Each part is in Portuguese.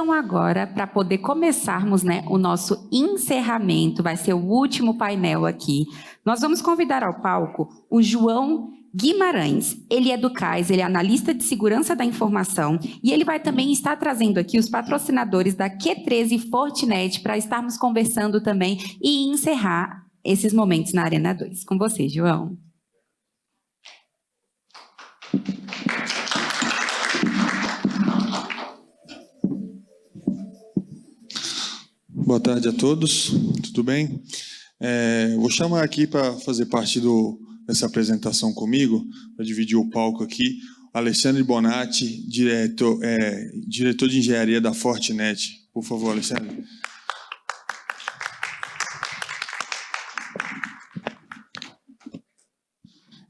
Então agora, para poder começarmos, né, o nosso encerramento, vai ser o último painel aqui, nós vamos convidar ao palco o João Guimarães. Ele é do CAIS, ele é analista de segurança da informação e ele vai também estar trazendo aqui os patrocinadores da Q13 e Fortinet para estarmos conversando também e encerrar esses momentos na Arena 2. Com você, João. Boa tarde a todos, tudo bem? Vou chamar aqui para fazer parte dessa apresentação comigo, para dividir o palco aqui, Alexandre Bonatti, diretor de engenharia da Fortinet. Por favor, Alexandre.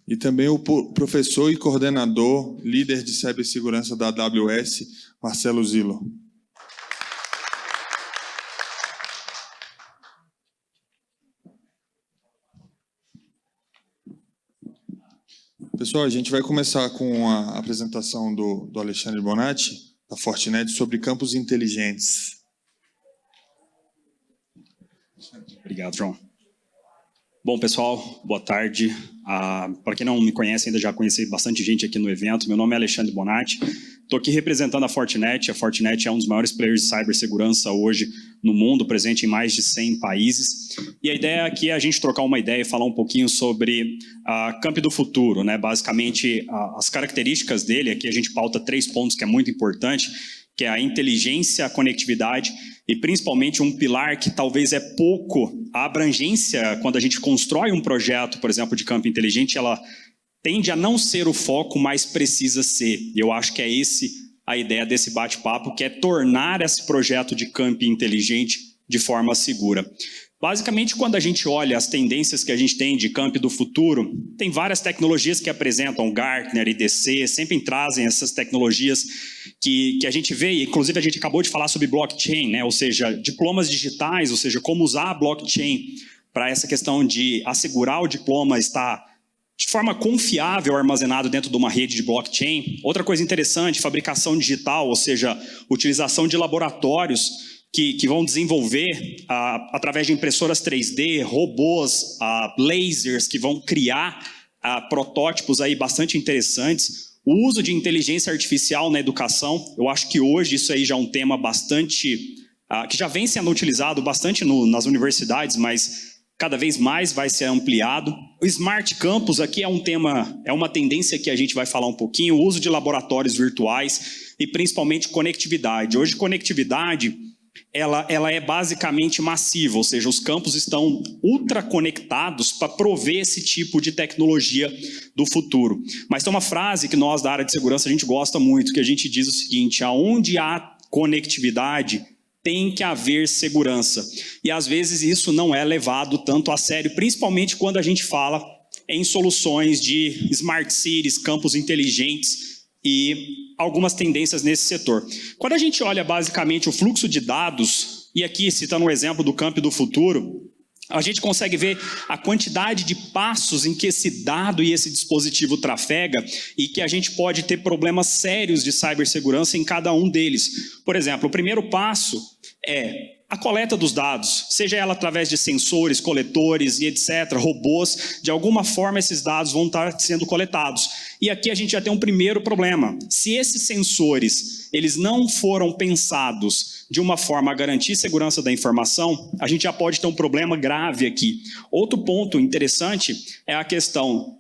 E também o professor e coordenador, líder de cibersegurança da AWS, Marcelo Zillo. Pessoal, a gente vai começar com a apresentação do Alexandre Bonatti, da Fortinet, sobre campos inteligentes. Obrigado, João. Bom, pessoal, boa tarde. Para quem não me conhece, ainda já conheci bastante gente aqui no evento. Meu nome é Alexandre Bonatti. Estou aqui representando a Fortinet. A Fortinet é um dos maiores players de cibersegurança hoje no mundo, presente em mais de 100 países. E a ideia aqui é a gente trocar uma ideia e falar um pouquinho sobre a Camp do Futuro, né? Basicamente, as características dele. Aqui a gente pauta 3 pontos que é muito importante, que é a inteligência, a conectividade e principalmente um pilar que talvez é pouco a abrangência. Quando a gente constrói um projeto, por exemplo, de campo inteligente, ela tende a não ser o foco, mas precisa ser. Eu acho que é a ideia desse bate-papo, que é tornar esse projeto de campo inteligente de forma segura. Basicamente, quando a gente olha as tendências que a gente tem de campo do futuro, tem várias tecnologias que apresentam, Gartner, IDC, sempre trazem essas tecnologias que a gente vê, e inclusive a gente acabou de falar sobre blockchain, né? Ou seja, diplomas digitais, ou seja, como usar a blockchain para essa questão de assegurar o diploma estar de forma confiável armazenado dentro de uma rede de blockchain. Outra coisa interessante, fabricação digital, ou seja, utilização de laboratórios que vão desenvolver, através de impressoras 3D, robôs, lasers, que vão criar protótipos aí bastante interessantes. O uso de inteligência artificial na educação, eu acho que hoje isso aí já é um tema bastante, que já vem sendo utilizado bastante nas universidades, mas cada vez mais vai ser ampliado. O Smart Campus aqui é um tema, é uma tendência que a gente vai falar um pouquinho, o uso de laboratórios virtuais e principalmente conectividade. Hoje, conectividade, ela é basicamente massiva, ou seja, os campos estão ultra conectados para prover esse tipo de tecnologia do futuro. Mas tem uma frase que nós da área de segurança a gente gosta muito, que a gente diz o seguinte: aonde há conectividade, tem que haver segurança. E às vezes isso não é levado tanto a sério, principalmente quando a gente fala em soluções de smart cities, campos inteligentes e algumas tendências nesse setor. Quando a gente olha basicamente o fluxo de dados, e aqui citando um exemplo do campo do futuro, a gente consegue ver a quantidade de passos em que esse dado e esse dispositivo trafega e que a gente pode ter problemas sérios de cibersegurança em cada um deles. Por exemplo, o primeiro passo é a coleta dos dados, seja ela através de sensores, coletores e etc., robôs. De alguma forma esses dados vão estar sendo coletados. E aqui a gente já tem um primeiro problema. Se esses sensores eles não foram pensados de uma forma a garantir segurança da informação, a gente já pode ter um problema grave aqui. Outro ponto interessante é a questão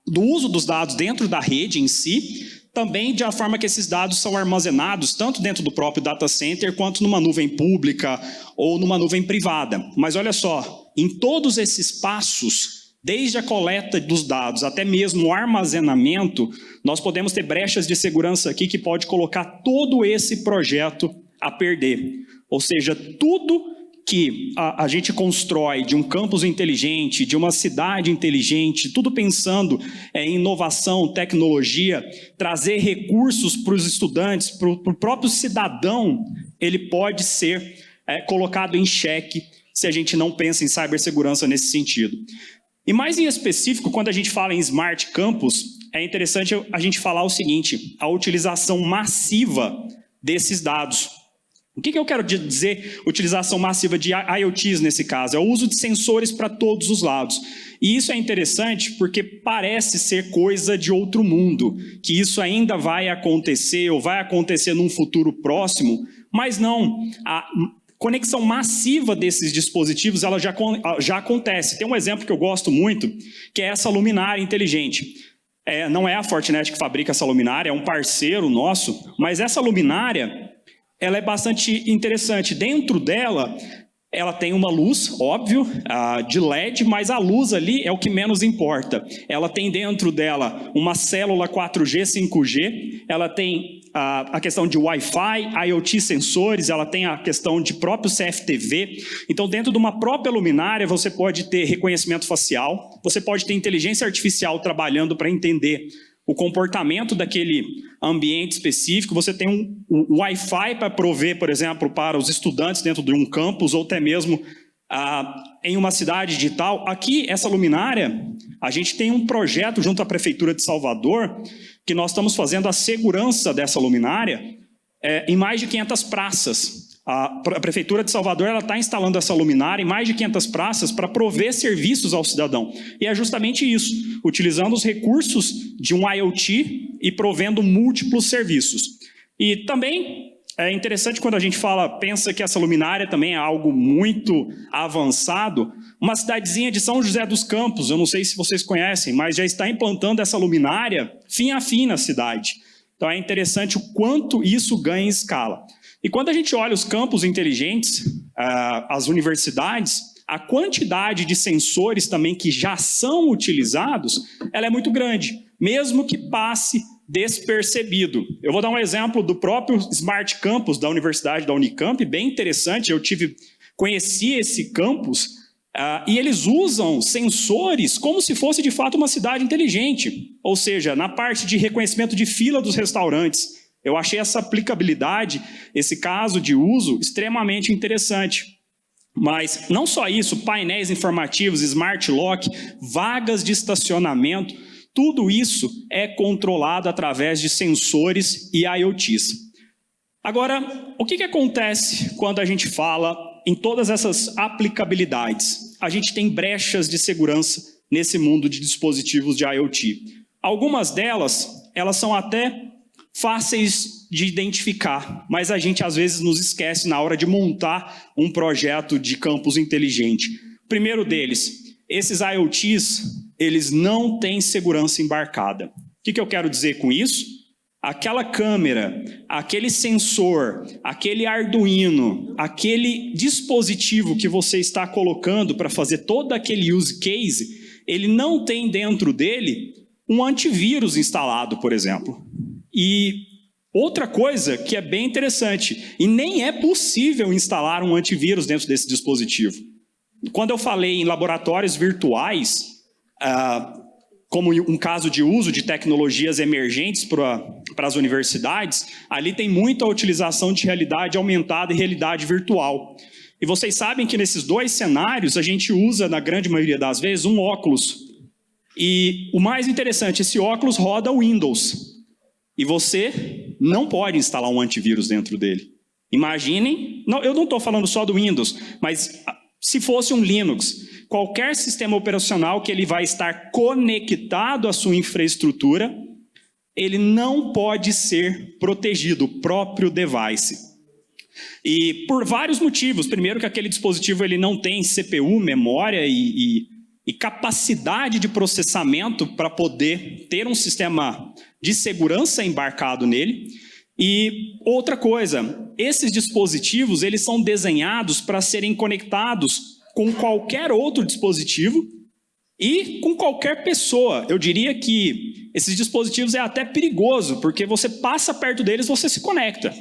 do uso dos dados dentro da rede em si, também de a forma que esses dados são armazenados, tanto dentro do próprio data center, quanto numa nuvem pública ou numa nuvem privada. Mas olha só, em todos esses passos, desde a coleta dos dados até mesmo o armazenamento, nós podemos ter brechas de segurança aqui que pode colocar todo esse projeto a perder. Ou seja, tudo que a gente constrói de um campus inteligente, de uma cidade inteligente, tudo pensando em inovação, tecnologia, trazer recursos para os estudantes, para o próprio cidadão, ele pode ser colocado em xeque se a gente não pensa em cibersegurança nesse sentido. E mais em específico, quando a gente fala em Smart Campus, é interessante a gente falar o seguinte: a utilização massiva desses dados. O que eu quero dizer utilização massiva de IoTs nesse caso? É o uso de sensores para todos os lados. E isso é interessante porque parece ser coisa de outro mundo, que isso ainda vai acontecer ou vai acontecer num futuro próximo, mas não. A conexão massiva desses dispositivos ela já acontece. Tem um exemplo que eu gosto muito, que é essa luminária inteligente. Não é a Fortinet que fabrica essa luminária, é um parceiro nosso, mas essa luminária ela é bastante interessante. Dentro dela, ela tem uma luz, óbvio, de LED, mas a luz ali é o que menos importa. Ela tem dentro dela uma célula 4G, 5G, ela tem a questão de Wi-Fi, IoT sensores, ela tem a questão de próprio CFTV. Então, dentro de uma própria luminária, você pode ter reconhecimento facial, você pode ter inteligência artificial trabalhando para entender o comportamento daquele ambiente específico, você tem um Wi-Fi para prover, por exemplo, para os estudantes dentro de um campus ou até mesmo em uma cidade digital. Aqui, essa luminária, a gente tem um projeto junto à Prefeitura de Salvador, que nós estamos fazendo a segurança dessa luminária em mais de 500 praças. A Prefeitura de Salvador está instalando essa luminária em mais de 500 praças para prover serviços ao cidadão. E é justamente isso, utilizando os recursos de um IoT e provendo múltiplos serviços. E também é interessante quando a gente pensa que essa luminária também é algo muito avançado. Uma cidadezinha de São José dos Campos, eu não sei se vocês conhecem, mas já está implantando essa luminária fim a fim na cidade. Então é interessante o quanto isso ganha em escala. E quando a gente olha os campos inteligentes, as universidades, a quantidade de sensores também que já são utilizados, ela é muito grande, mesmo que passe despercebido. Eu vou dar um exemplo do próprio Smart Campus da Universidade da Unicamp, bem interessante, conheci esse campus, e eles usam sensores como se fosse de fato uma cidade inteligente, ou seja, na parte de reconhecimento de fila dos restaurantes. Eu achei essa aplicabilidade, esse caso de uso, extremamente interessante. Mas não só isso, painéis informativos, smart lock, vagas de estacionamento, tudo isso é controlado através de sensores e IoTs. Agora, o que acontece quando a gente fala em todas essas aplicabilidades? A gente tem brechas de segurança nesse mundo de dispositivos de IoT. Algumas delas, elas são até fáceis de identificar, mas a gente às vezes nos esquece na hora de montar um projeto de campus inteligente. O primeiro deles, esses IoTs, eles não têm segurança embarcada. O que eu quero dizer com isso? Aquela câmera, aquele sensor, aquele Arduino, aquele dispositivo que você está colocando para fazer todo aquele use case, ele não tem dentro dele um antivírus instalado, por exemplo. E outra coisa que é bem interessante, e nem é possível instalar um antivírus dentro desse dispositivo. Quando eu falei em laboratórios virtuais, como um caso de uso de tecnologias emergentes para as universidades, ali tem muita utilização de realidade aumentada e realidade virtual. E vocês sabem que nesses dois cenários a gente usa, na grande maioria das vezes, um óculos. E o mais interessante, esse óculos roda Windows. E você não pode instalar um antivírus dentro dele. Imaginem, eu não estou falando só do Windows, mas se fosse um Linux, qualquer sistema operacional que ele vai estar conectado à sua infraestrutura, ele não pode ser protegido, o próprio device. E por vários motivos. Primeiro que aquele dispositivo ele não tem CPU, memória e capacidade de processamento para poder ter um sistema de segurança embarcado nele. E outra coisa, esses dispositivos eles são desenhados para serem conectados com qualquer outro dispositivo e com qualquer pessoa. Eu diria que esses dispositivos é até perigoso, porque você passa perto deles, você se conecta.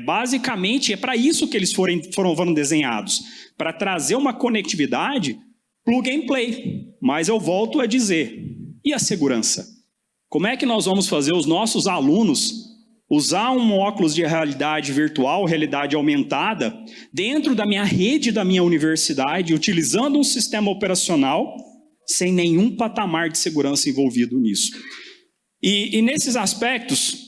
Basicamente, é para isso que eles foram desenhados, para trazer uma conectividade plug and play. Mas eu volto a dizer, e a segurança? Como é que nós vamos fazer os nossos alunos usar um óculos de realidade virtual, realidade aumentada, dentro da minha rede da minha universidade, utilizando um sistema operacional, sem nenhum patamar de segurança envolvido nisso? E nesses aspectos,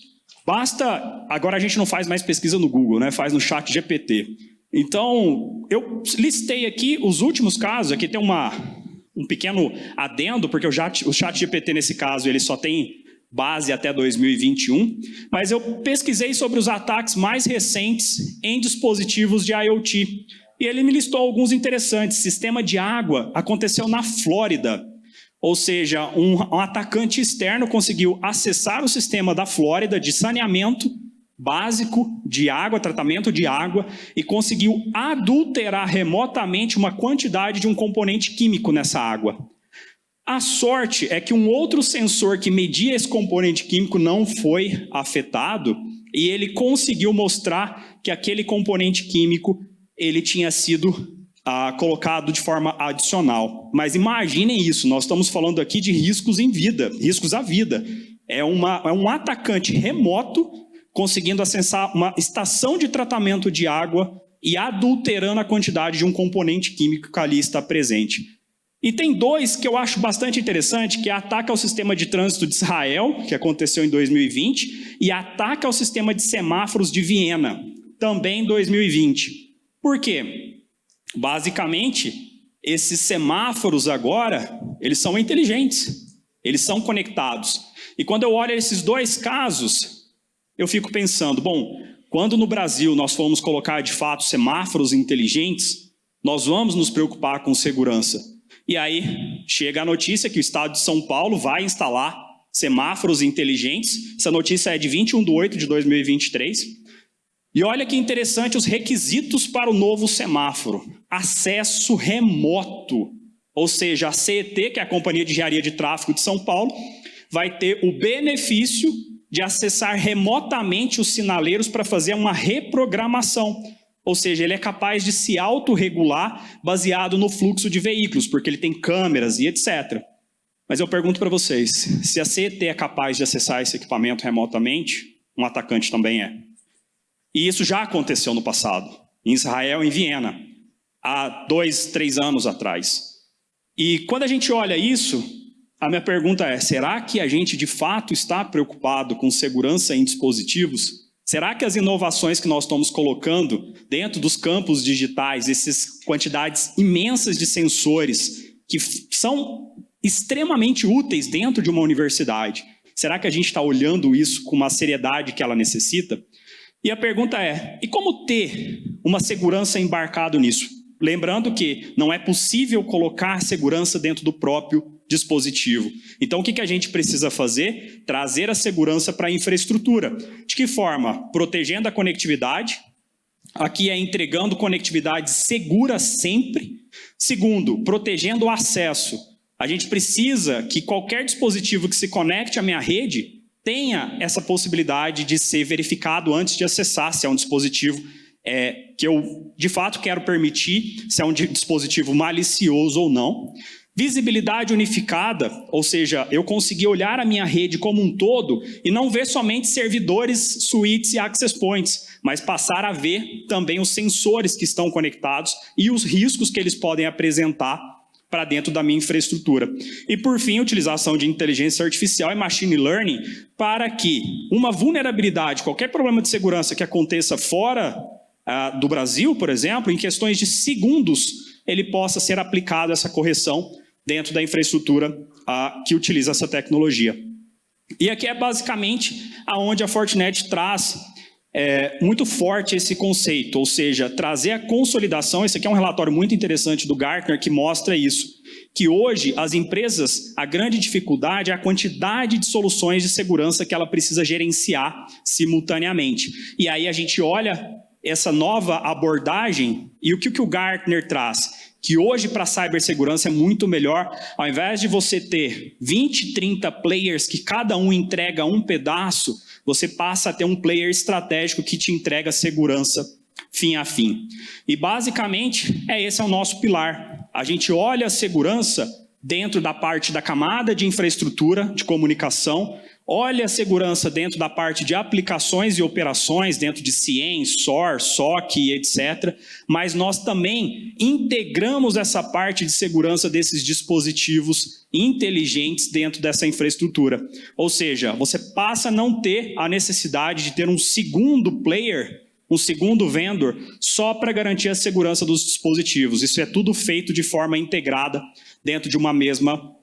Agora a gente não faz mais pesquisa no Google, né? Faz no ChatGPT. Então, eu listei aqui os últimos casos. Aqui tem um pequeno adendo, porque o ChatGPT, nesse caso, ele só tem base até 2021. Mas eu pesquisei sobre os ataques mais recentes em dispositivos de IoT. E ele me listou alguns interessantes. Sistema de água aconteceu na Flórida. Ou seja, um atacante externo conseguiu acessar o sistema da Flórida de saneamento básico de água, tratamento de água, e conseguiu adulterar remotamente uma quantidade de um componente químico nessa água. A sorte é que um outro sensor que media esse componente químico não foi afetado, e ele conseguiu mostrar que aquele componente químico ele tinha sido colocado de forma adicional. Mas imaginem isso, nós estamos falando aqui de riscos em vida, riscos à vida. É um atacante remoto conseguindo acessar uma estação de tratamento de água e adulterando a quantidade de um componente químico que ali está presente. E tem dois que eu acho bastante interessante, que é ataque ao sistema de trânsito de Israel, que aconteceu em 2020, e ataque ao sistema de semáforos de Viena, também em 2020. Por quê? Basicamente, esses semáforos agora, eles são inteligentes, eles são conectados. E quando eu olho esses dois casos, eu fico pensando, bom, quando no Brasil nós formos colocar de fato semáforos inteligentes, nós vamos nos preocupar com segurança. E aí chega a notícia que o estado de São Paulo vai instalar semáforos inteligentes. Essa notícia é de 21/8/2023. E olha que interessante os requisitos para o novo semáforo. Acesso remoto, ou seja, a CET, que é a Companhia de Engenharia de Tráfego de São Paulo, vai ter o benefício de acessar remotamente os sinaleiros para fazer uma reprogramação. Ou seja, ele é capaz de se autorregular baseado no fluxo de veículos, porque ele tem câmeras e etc. Mas eu pergunto para vocês, se a CET é capaz de acessar esse equipamento remotamente, um atacante também é. E isso já aconteceu no passado, em Israel, em Viena, há 2, 3 anos atrás. E quando a gente olha isso, a minha pergunta é, será que a gente de fato está preocupado com segurança em dispositivos? Será que as inovações que nós estamos colocando dentro dos campos digitais, essas quantidades imensas de sensores que são extremamente úteis dentro de uma universidade, será que a gente está olhando isso com uma seriedade que ela necessita? E a pergunta é, e como ter uma segurança embarcado nisso? Lembrando que não é possível colocar segurança dentro do próprio dispositivo. Então, o que a gente precisa fazer? Trazer a segurança para a infraestrutura. De que forma? Protegendo a conectividade. Aqui é entregando conectividade segura sempre. Segundo, protegendo o acesso. A gente precisa que qualquer dispositivo que se conecte à minha rede tenha essa possibilidade de ser verificado antes de acessar, se é um dispositivo que eu, de fato, quero permitir, se é um dispositivo malicioso ou não. Visibilidade unificada, ou seja, eu conseguir olhar a minha rede como um todo e não ver somente servidores, suítes e access points, mas passar a ver também os sensores que estão conectados e os riscos que eles podem apresentar para dentro da minha infraestrutura. E, por fim, a utilização de inteligência artificial e machine learning para que uma vulnerabilidade, qualquer problema de segurança que aconteça fora do Brasil, por exemplo, em questões de segundos, ele possa ser aplicado essa correção dentro da infraestrutura que utiliza essa tecnologia. E aqui é basicamente aonde a Fortinet traz muito forte esse conceito, ou seja, trazer a consolidação. Esse aqui é um relatório muito interessante do Gartner que mostra isso, que hoje as empresas, a grande dificuldade é a quantidade de soluções de segurança que ela precisa gerenciar simultaneamente. E aí a gente olha essa nova abordagem e o que o Gartner traz? Que hoje para a cibersegurança é muito melhor, ao invés de você ter 20, 30 players que cada um entrega um pedaço, você passa a ter um player estratégico que te entrega segurança fim a fim. E basicamente, esse é o nosso pilar. A gente olha a segurança dentro da parte da camada de infraestrutura, de comunicação, olha a segurança dentro da parte de aplicações e operações, dentro de CIEM, SOR, SOC, etc. Mas nós também integramos essa parte de segurança desses dispositivos inteligentes dentro dessa infraestrutura. Ou seja, você passa a não ter a necessidade de ter um segundo player, um segundo vendor, só para garantir a segurança dos dispositivos. Isso é tudo feito de forma integrada dentro de uma mesma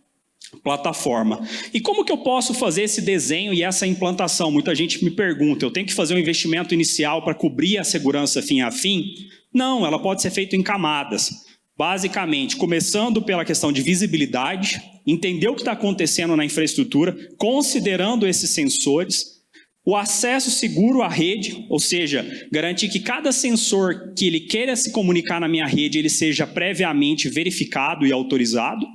plataforma. E como que eu posso fazer esse desenho e essa implantação? Muita gente me pergunta, eu tenho que fazer um investimento inicial para cobrir a segurança fim a fim? Não, ela pode ser feita em camadas. Basicamente, começando pela questão de visibilidade, entender o que está acontecendo na infraestrutura, considerando esses sensores, o acesso seguro à rede, ou seja, garantir que cada sensor que ele queira se comunicar na minha rede, ele seja previamente verificado e autorizado.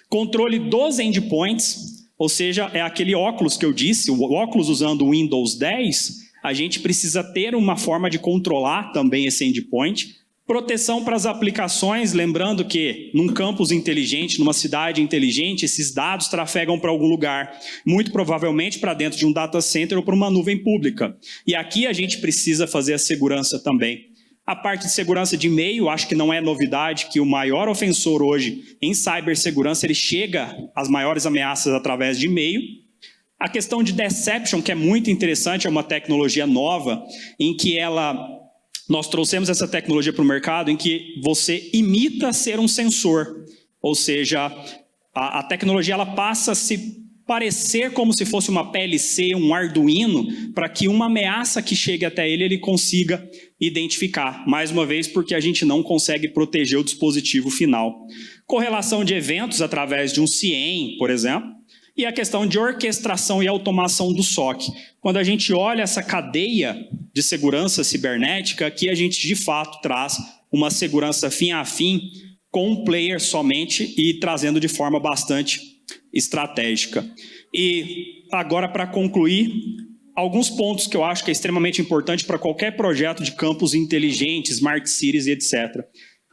Controle dos endpoints, ou seja, é aquele óculos que eu disse, o óculos usando o Windows 10, a gente precisa ter uma forma de controlar também esse endpoint. Proteção para as aplicações, lembrando que num campus inteligente, numa cidade inteligente, esses dados trafegam para algum lugar, muito provavelmente para dentro de um data center ou para uma nuvem pública. E aqui a gente precisa fazer a segurança também. A parte de segurança de e-mail, acho que não é novidade que o maior ofensor hoje em cibersegurança, ele chega às maiores ameaças através de e-mail. A questão de deception, que é muito interessante, é uma tecnologia nova, em que nós trouxemos essa tecnologia para o mercado em que você imita ser um sensor, ou seja, a tecnologia ela passa a se parecer como se fosse uma PLC, um Arduino, para que uma ameaça que chegue até ele consiga identificar. Mais uma vez, porque a gente não consegue proteger o dispositivo final. Correlação de eventos através de um CIEM, por exemplo, e a questão de orquestração e automação do SOC. Quando a gente olha essa cadeia de segurança cibernética, aqui a gente de fato traz uma segurança fim a fim com um player somente e trazendo de forma bastante estratégica. E agora, para concluir, alguns pontos que eu acho que é extremamente importante para qualquer projeto de campus inteligente, smart cities e etc.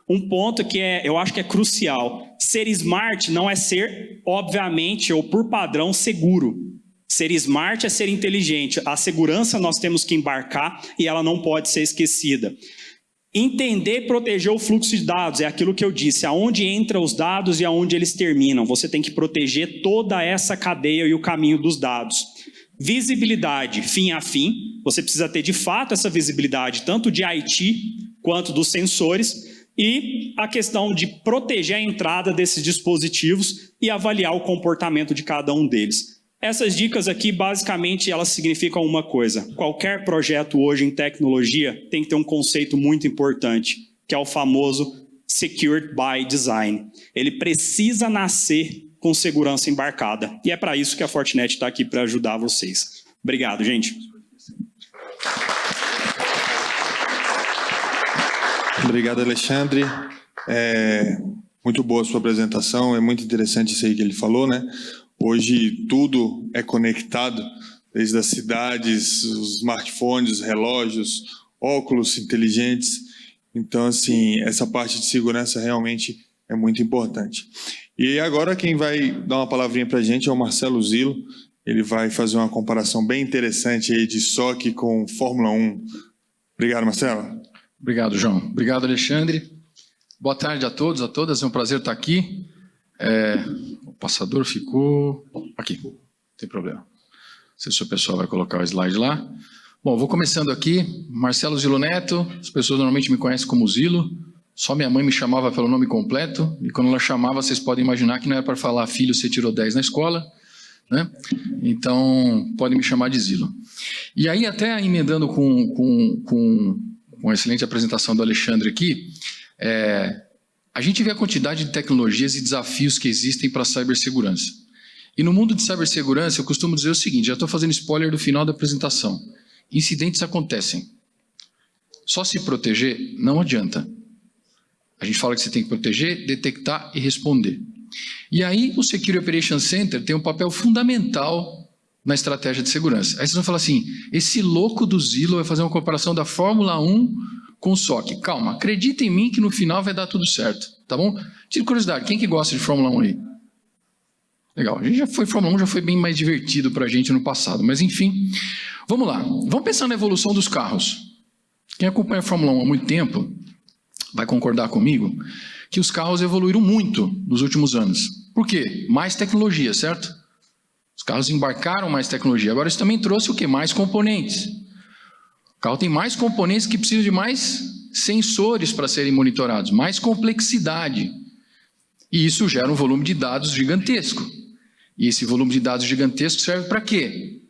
Um ponto que eu acho que é crucial. Ser smart não é ser, obviamente, ou por padrão, seguro. Ser smart é ser inteligente. A segurança nós temos que embarcar e ela não pode ser esquecida. Entender e proteger o fluxo de dados, é aquilo que eu disse, aonde entram os dados e aonde eles terminam. Você tem que proteger toda essa cadeia e o caminho dos dados. Visibilidade, fim a fim. Você precisa ter de fato essa visibilidade, tanto de IT quanto dos sensores. E a questão de proteger a entrada desses dispositivos e avaliar o comportamento de cada um deles. Essas dicas aqui, basicamente, elas significam uma coisa. Qualquer projeto hoje em tecnologia tem que ter um conceito muito importante, que é o famoso Secured by Design. Ele precisa nascer com segurança embarcada. E é para isso que a Fortinet está aqui para ajudar vocês. Obrigado, gente. Obrigado, Alexandre. Muito boa a sua apresentação, é muito interessante isso aí que ele falou, né? Hoje tudo é conectado, desde as cidades, os smartphones, os relógios, óculos inteligentes. Então, assim, essa parte de segurança realmente é muito importante. E agora quem vai dar uma palavrinha para a gente é o Marcelo Zillo. Ele vai fazer uma comparação bem interessante aí de SOC com Fórmula 1. Obrigado, Marcelo. Obrigado, João. Obrigado, Alexandre. Boa tarde a todos, a todas. É um prazer estar aqui. O passador ficou aqui, não tem problema. Não sei se o pessoal vai colocar o slide lá. Bom, vou começando aqui. Marcelo Zillo Neto, as pessoas normalmente me conhecem como Zillo. Só minha mãe me chamava pelo nome completo. E quando ela chamava, vocês podem imaginar que não era para falar filho, você tirou 10 na escola, né? Então, podem me chamar de Zillo. E aí, até emendando com a excelente apresentação do Alexandre aqui, a gente vê a quantidade de tecnologias e desafios que existem para a cibersegurança. E no mundo de cibersegurança, eu costumo dizer o seguinte, já estou fazendo spoiler do final da apresentação. Incidentes acontecem. Só se proteger não adianta. A gente fala que você tem que proteger, detectar e responder. E aí o Security Operations Center tem um papel fundamental na estratégia de segurança. Aí vocês vão falar assim, esse louco do Zillo vai fazer uma comparação da Fórmula 1 com o SOC. Calma, acredita em mim que no final vai dar tudo certo, tá bom? Tire curiosidade, quem que gosta de Fórmula 1 aí? Legal. A gente já foi Fórmula 1, já foi bem mais divertido para a gente no passado. Mas, enfim, vamos lá. Vamos pensar na evolução dos carros. Quem acompanha a Fórmula 1 há muito tempo vai concordar comigo que os carros evoluíram muito nos últimos anos. Por quê? Mais tecnologia, certo? Os carros embarcaram mais tecnologia. Agora, isso também trouxe o quê? Mais componentes. O carro tem mais componentes que precisam de mais sensores para serem monitorados, mais complexidade. E isso gera um volume de dados gigantesco. E esse volume de dados gigantesco serve para quê?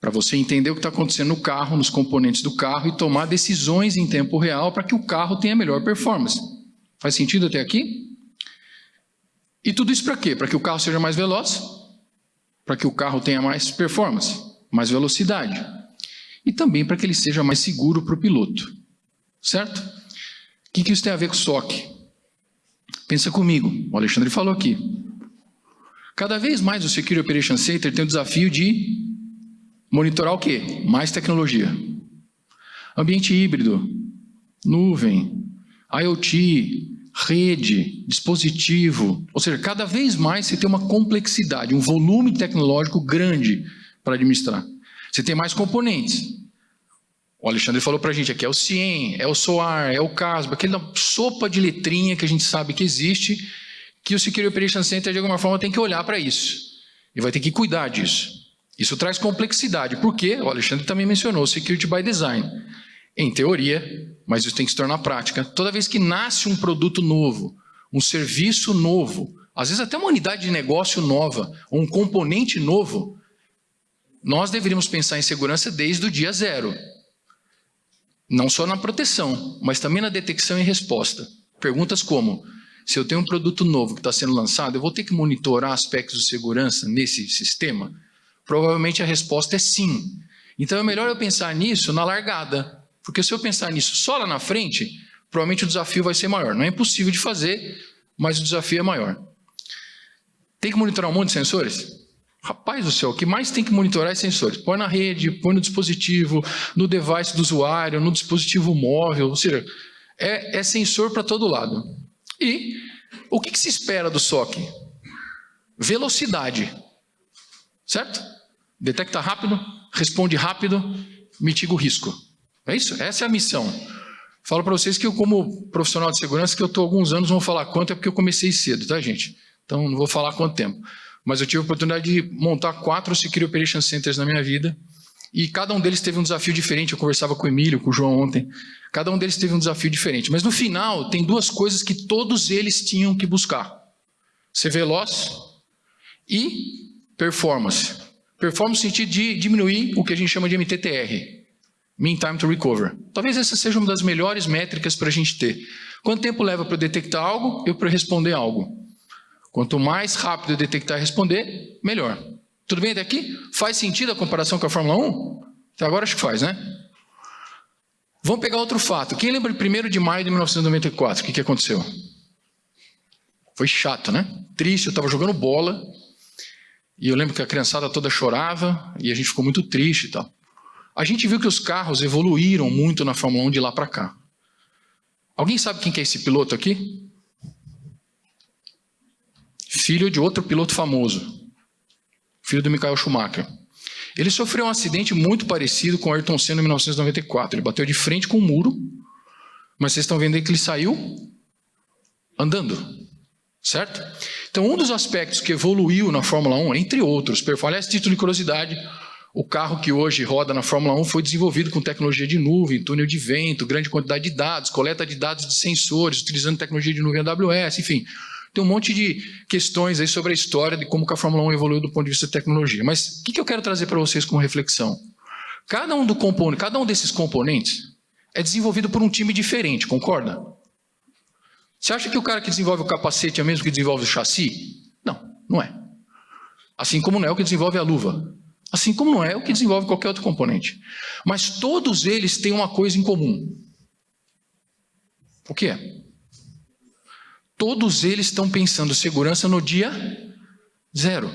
Para você entender o que está acontecendo no carro, nos componentes do carro e tomar decisões em tempo real para que o carro tenha melhor performance. Faz sentido até aqui? E tudo isso para quê? Para que o carro seja mais veloz, para que o carro tenha mais performance, mais velocidade. E também para que ele seja mais seguro para o piloto. Certo? O que isso tem a ver com o SOC? Pensa comigo, o Alexandre falou aqui. Cada vez mais o Security Operations Center tem o desafio de monitorar o quê? Mais tecnologia. Ambiente híbrido, nuvem, IoT, rede, dispositivo. Ou seja, cada vez mais você tem uma complexidade, um volume tecnológico grande para administrar. Você tem mais componentes. O Alexandre falou para a gente aqui, é o CIEM, é o SOAR, é o CASB, aquela sopa de letrinha que a gente sabe que existe, que o Security Operations Center, de alguma forma, tem que olhar para isso. E vai ter que cuidar disso. Isso traz complexidade, porque o Alexandre também mencionou Security by Design. Em teoria, mas isso tem que se tornar prática. Toda vez que nasce um produto novo, um serviço novo, às vezes até uma unidade de negócio nova, ou um componente novo, nós deveríamos pensar em segurança desde o dia zero. Não só na proteção, mas também na detecção e resposta. Perguntas como, se eu tenho um produto novo que está sendo lançado, eu vou ter que monitorar aspectos de segurança nesse sistema? Provavelmente a resposta é sim. Então é melhor eu pensar nisso na largada. Porque se eu pensar nisso só lá na frente, provavelmente o desafio vai ser maior. Não é impossível de fazer, mas o desafio é maior. Tem que monitorar um monte de sensores? Rapaz do céu, o que mais tem que monitorar é sensores. Põe na rede, põe no dispositivo, no device do usuário, no dispositivo móvel, ou seja, é sensor para todo lado. E o que se espera do SOC? Velocidade. Certo? Detecta rápido, responde rápido, mitiga o risco. É isso? Essa é a missão. Falo para vocês que eu, como profissional de segurança, que eu estou há alguns anos, não vou falar quanto, é porque eu comecei cedo, tá, gente? Então, não vou falar quanto tempo. Mas eu tive a oportunidade de montar 4 Security Operations Centers na minha vida, e cada um deles teve um desafio diferente. Eu conversava com o Emílio, com o João ontem. Cada um deles teve um desafio diferente. Mas no final, tem 2 coisas que todos eles tinham que buscar. Ser veloz e performance. Performance no sentido de diminuir o que a gente chama de MTTR. Mean Time to Recover. Talvez essa seja uma das melhores métricas para a gente ter. Quanto tempo leva para eu detectar algo e para eu responder algo? Quanto mais rápido eu detectar e responder, melhor. Tudo bem até aqui? Faz sentido a comparação com a Fórmula 1? Até agora acho que faz, né? Vamos pegar outro fato. Quem lembra de 1º de maio de 1994? O que aconteceu? Foi chato, né? Triste, eu estava jogando bola. E eu lembro que a criançada toda chorava. E a gente ficou muito triste e tal. A gente viu que os carros evoluíram muito na Fórmula 1 de lá para cá. Alguém sabe quem que é esse piloto aqui? Filho de outro piloto famoso. Filho do Michael Schumacher. Ele sofreu um acidente muito parecido com o Ayrton Senna em 1994. Ele bateu de frente com um muro, mas vocês estão vendo aí que ele saiu andando, certo? Então, um dos aspectos que evoluiu na Fórmula 1, entre outros, aliás, título de curiosidade, o carro que hoje roda na Fórmula 1 foi desenvolvido com tecnologia de nuvem, túnel de vento, grande quantidade de dados, coleta de dados de sensores, utilizando tecnologia de nuvem AWS, enfim. Tem um monte de questões aí sobre a história de como que a Fórmula 1 evoluiu do ponto de vista de tecnologia. Mas o que eu quero trazer para vocês como reflexão? Cada um desses componentes é desenvolvido por um time diferente, concorda? Você acha que o cara que desenvolve o capacete é o mesmo que desenvolve o chassi? Não, não é. Assim como não é o que desenvolve a luva. Assim como não é o que desenvolve qualquer outro componente. Mas todos eles têm uma coisa em comum. O que é? Todos eles estão pensando segurança no dia zero.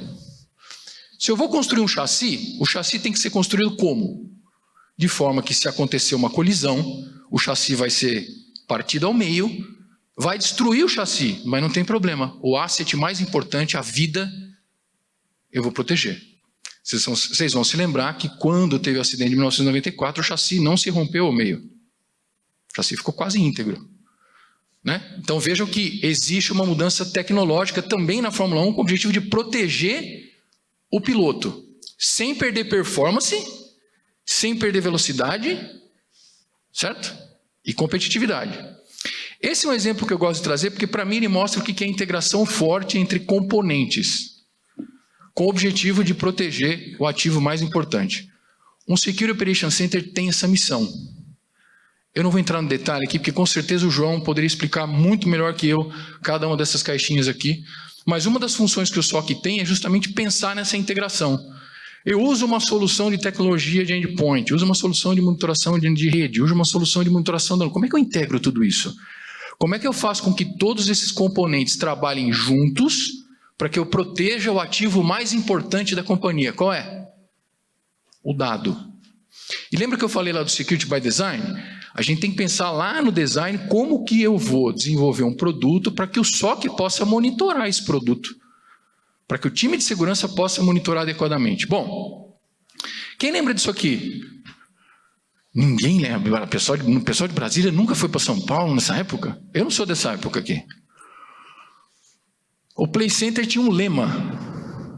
Se eu vou construir um chassi, o chassi tem que ser construído como? De forma que, se acontecer uma colisão, o chassi vai ser partido ao meio, vai destruir o chassi, mas não tem problema. O asset mais importante, a vida, eu vou proteger. Vocês vão se lembrar que quando teve o acidente de 1994, o chassi não se rompeu ao meio. O chassi ficou quase íntegro. Né? Então vejam que existe uma mudança tecnológica também na Fórmula 1 com o objetivo de proteger o piloto, sem perder performance, sem perder velocidade, certo? E competitividade. Esse é um exemplo que eu gosto de trazer, porque para mim ele mostra o que é integração forte entre componentes, com o objetivo de proteger o ativo mais importante. Um Security Operations Center tem essa missão. Eu não vou entrar no detalhe aqui, porque com certeza o João poderia explicar muito melhor que eu cada uma dessas caixinhas aqui, mas uma das funções que o SOC tem é justamente pensar nessa integração. Eu uso uma solução de tecnologia de endpoint, uso uma solução de monitoração de rede, uso uma solução de monitoração de... Como é que eu integro tudo isso? Como é que eu faço com que todos esses componentes trabalhem juntos para que eu proteja o ativo mais importante da companhia? Qual é? O dado. E lembra que eu falei lá do Security by Design? A gente tem que pensar lá no design como que eu vou desenvolver um produto para que o SOC possa monitorar esse produto. Para que o time de segurança possa monitorar adequadamente. Bom, quem lembra disso aqui? Ninguém lembra. O pessoal de Brasília nunca foi para São Paulo nessa época? Eu não sou dessa época aqui. O Play Center tinha um lema.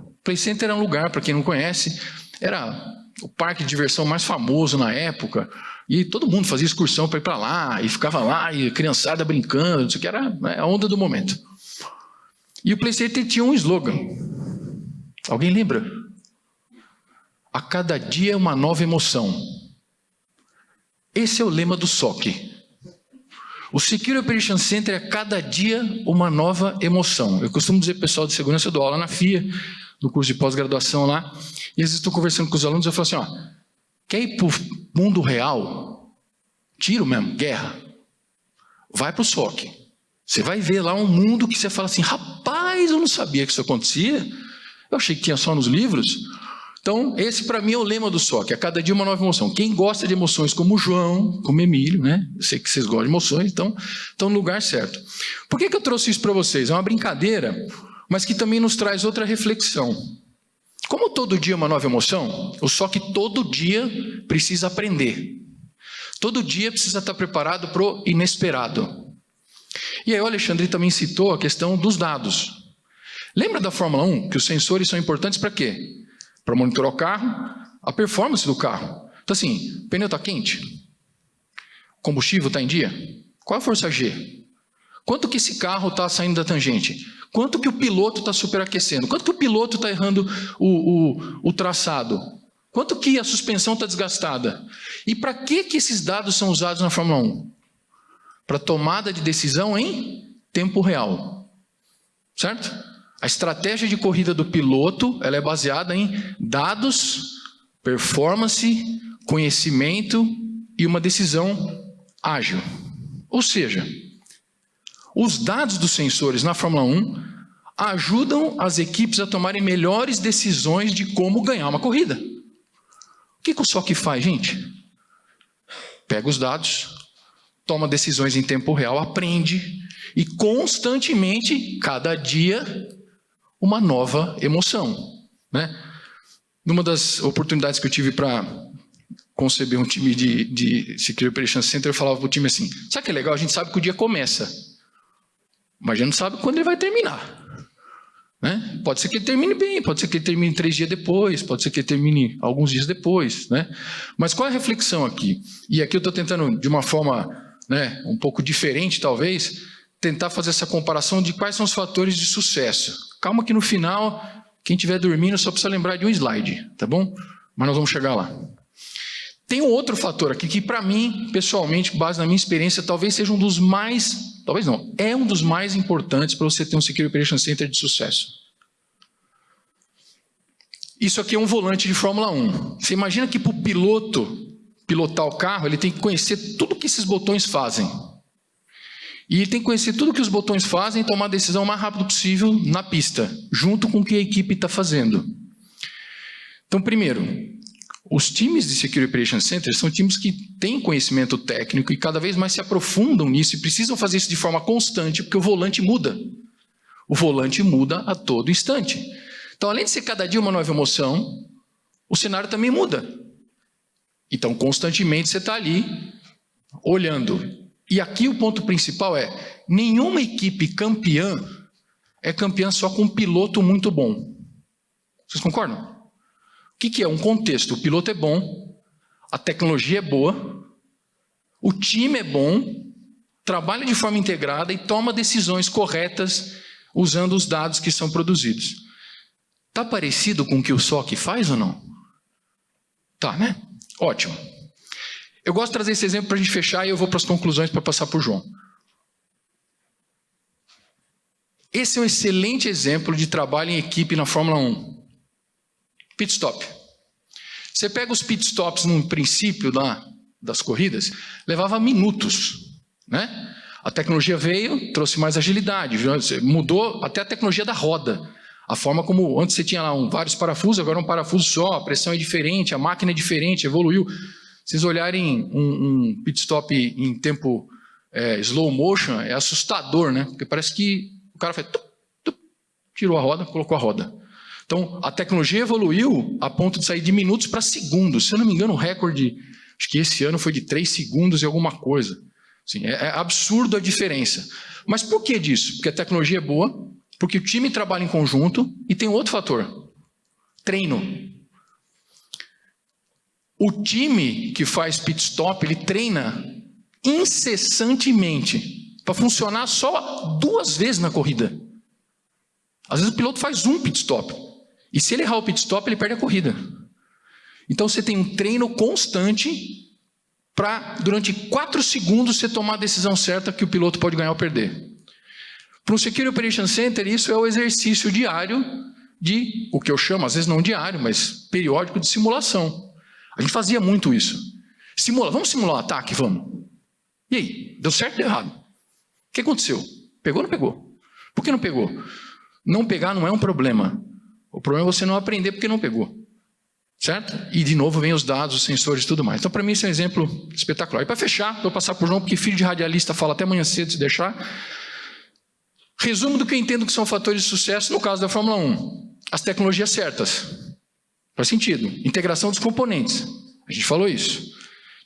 O Play Center era um lugar, para quem não conhece, era o parque de diversão mais famoso na época. E todo mundo fazia excursão para ir para lá, e ficava lá, e a criançada brincando, isso aqui era a onda do momento. E o Play Center tinha um slogan. Alguém lembra? A cada dia uma nova emoção. Esse é o lema do SOC. O Security Operations Center é a cada dia uma nova emoção. Eu costumo dizer para o pessoal de segurança, eu dou aula na FIA, no curso de pós-graduação lá, e às vezes estou conversando com os alunos, eu falo assim, ó, quer ir para o mundo real? Tiro mesmo, guerra. Vai para o SOC. Você vai ver lá um mundo que você fala assim, rapaz, eu não sabia que isso acontecia. Eu achei que tinha só nos livros. Então, esse para mim é o lema do SOC, a cada dia uma nova emoção. Quem gosta de emoções como o João, como o Emílio, né? Eu sei que vocês gostam de emoções, então estão no lugar certo. Por que eu trouxe isso para vocês? É uma brincadeira, mas que também nos traz outra reflexão. Como todo dia é uma nova emoção, o SOC todo dia precisa aprender. Todo dia precisa estar preparado para o inesperado. E aí o Alexandre também citou a questão dos dados. Lembra da Fórmula 1, que os sensores são importantes para quê? Para monitorar o carro, a performance do carro. Então assim, o pneu está quente? O combustível está em dia? Qual a força G? Quanto que esse carro está saindo da tangente? Quanto que o piloto está superaquecendo? Quanto que o piloto está errando o traçado? Quanto que a suspensão está desgastada? E para que esses dados são usados na Fórmula 1? Para tomada de decisão em tempo real. Certo? A estratégia de corrida do piloto ela é baseada em dados, performance, conhecimento e uma decisão ágil. Ou seja, os dados dos sensores na Fórmula 1 ajudam as equipes a tomarem melhores decisões de como ganhar uma corrida. O que o SOC faz, gente? Pega os dados, toma decisões em tempo real, aprende e constantemente, cada dia, uma nova emoção. Né? Numa das oportunidades que eu tive para conceber um time de Security Operations Center, eu falava para o time assim, sabe o que é legal? A gente sabe que o dia começa, mas a gente não sabe quando ele vai terminar. Né? Pode ser que ele termine bem, pode ser que ele termine 3 dias depois, pode ser que ele termine alguns dias depois. Né? Mas qual é a reflexão aqui? E aqui eu estou tentando, de uma forma um pouco diferente talvez, tentar fazer essa comparação de quais são os fatores de sucesso. Calma que no final, quem estiver dormindo só precisa lembrar de um slide, tá bom? Mas nós vamos chegar lá. Tem um outro fator aqui que para mim, pessoalmente, com base na minha experiência, talvez seja um dos mais, talvez não, é um dos mais importantes para você ter um Security Operations Center de sucesso. Isso aqui é um volante de Fórmula 1. Você imagina que para o piloto pilotar o carro, ele tem que conhecer tudo que esses botões fazem. E ele tem que conhecer tudo que os botões fazem e tomar a decisão o mais rápido possível na pista, junto com o que a equipe está fazendo. Então, primeiro, os times de Security Operations Center são times que têm conhecimento técnico e cada vez mais se aprofundam nisso e precisam fazer isso de forma constante, porque o volante muda. O volante muda a todo instante. Então, além de ser cada dia uma nova emoção, o cenário também muda. Então, constantemente você está ali olhando. E aqui o ponto principal é: nenhuma equipe campeã é campeã só com um piloto muito bom. Vocês concordam? O que é um contexto? O piloto é bom, a tecnologia é boa, o time é bom, trabalha de forma integrada e toma decisões corretas usando os dados que são produzidos. Está parecido com o que o SOC faz ou não? Tá, né? Ótimo. Eu gosto de trazer esse exemplo para a gente fechar e eu vou para as conclusões para passar para o João. Esse é um excelente exemplo de trabalho em equipe na Fórmula 1. Pit stop. Você pega os pit stops no princípio das corridas, levava minutos, né? A tecnologia veio, trouxe mais agilidade, mudou até a tecnologia da roda. A forma como antes você tinha lá vários parafusos, agora um parafuso só, a pressão é diferente, a máquina é diferente, evoluiu. Se vocês olharem um pit stop em tempo slow motion, é assustador, né? Porque parece que o cara faz... tirou a roda, colocou a roda. Então, a tecnologia evoluiu a ponto de sair de minutos para segundos. Se eu não me engano, o recorde, acho que esse ano foi de 3 segundos e alguma coisa. Assim, é absurdo a diferença. Mas por que disso? Porque a tecnologia é boa, porque o time trabalha em conjunto e tem outro fator: treino. O time que faz pit stop, ele treina incessantemente para funcionar só 2 vezes na corrida. Às vezes o piloto faz um pit stop. E se ele errar o pit stop, ele perde a corrida. Então você tem um treino constante para, durante 4 segundos, você tomar a decisão certa que o piloto pode ganhar ou perder. Para um Security Operations Center, isso é o exercício diário de, o que eu chamo, às vezes não diário, mas periódico de simulação. A gente fazia muito isso. Vamos simular um ataque? Vamos. E aí? Deu certo ou deu errado? O que aconteceu? Pegou ou não pegou? Por que não pegou? Não pegar não é um problema. O problema é você não aprender porque não pegou. Certo? E de novo vem os dados, os sensores e tudo mais. Então, para mim, isso é um exemplo espetacular. E para fechar, vou passar para o João, porque filho de radialista fala até amanhã cedo, se deixar. Resumo do que eu entendo que são fatores de sucesso no caso da Fórmula 1. As tecnologias certas. Faz sentido. Integração dos componentes. A gente falou isso.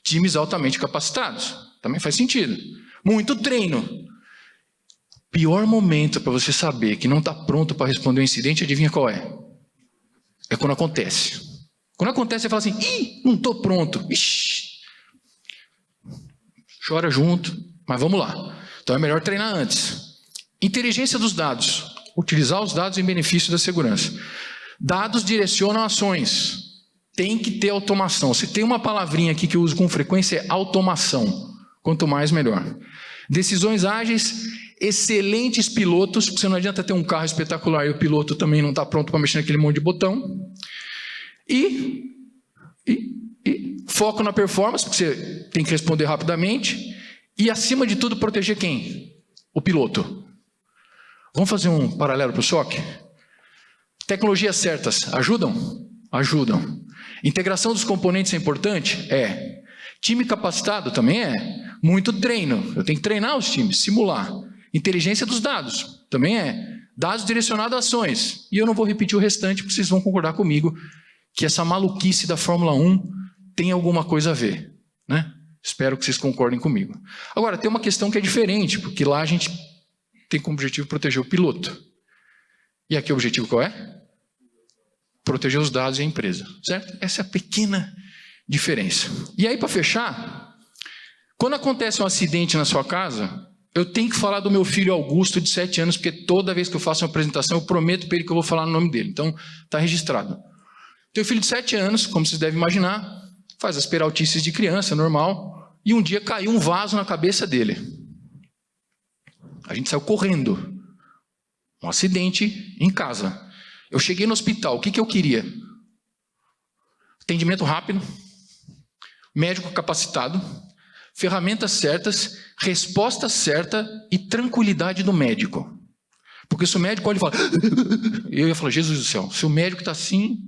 Times altamente capacitados. Também faz sentido. Muito treino. Pior momento para você saber que não está pronto para responder um incidente, adivinha qual é? É quando acontece. Quando acontece, você fala assim: ih, não estou pronto. Ixi. Chora junto, mas vamos lá. Então é melhor treinar antes. Inteligência dos dados. Utilizar os dados em benefício da segurança. Dados direcionam ações. Tem que ter automação. Se tem uma palavrinha aqui que eu uso com frequência, é automação. Quanto mais, melhor. Decisões ágeis. Excelentes pilotos, porque não adianta ter um carro espetacular e o piloto também não está pronto para mexer naquele monte de botão. E foco na performance, porque você tem que responder rapidamente. E, acima de tudo, proteger quem? O piloto. Vamos fazer um paralelo para o SOC? Tecnologias certas ajudam? Ajudam. Integração dos componentes é importante? É. Time capacitado também é. Muito treino. Eu tenho que treinar os times, simular. Inteligência dos dados também é. Dados direcionados a ações. E eu não vou repetir o restante, porque vocês vão concordar comigo que essa maluquice da Fórmula 1 tem alguma coisa a ver, né? Espero que vocês concordem comigo. Agora, tem uma questão que é diferente, porque lá a gente tem como objetivo proteger o piloto. E aqui o objetivo qual é? Proteger os dados e a empresa, certo? Essa é a pequena diferença. E aí, para fechar, quando acontece um acidente na sua casa, eu tenho que falar do meu filho Augusto, de 7 anos, porque toda vez que eu faço uma apresentação, eu prometo para ele que eu vou falar no nome dele. Então, está registrado. Teu filho de 7 anos, como vocês devem imaginar, faz as peraltices de criança, normal, e um dia caiu um vaso na cabeça dele. A gente saiu correndo. Um acidente em casa. Eu cheguei no hospital, o que eu queria? Atendimento rápido, médico capacitado, ferramentas certas, resposta certa e tranquilidade do médico. Porque se o médico olha e fala... eu ia falar, Jesus do céu, se o médico está assim,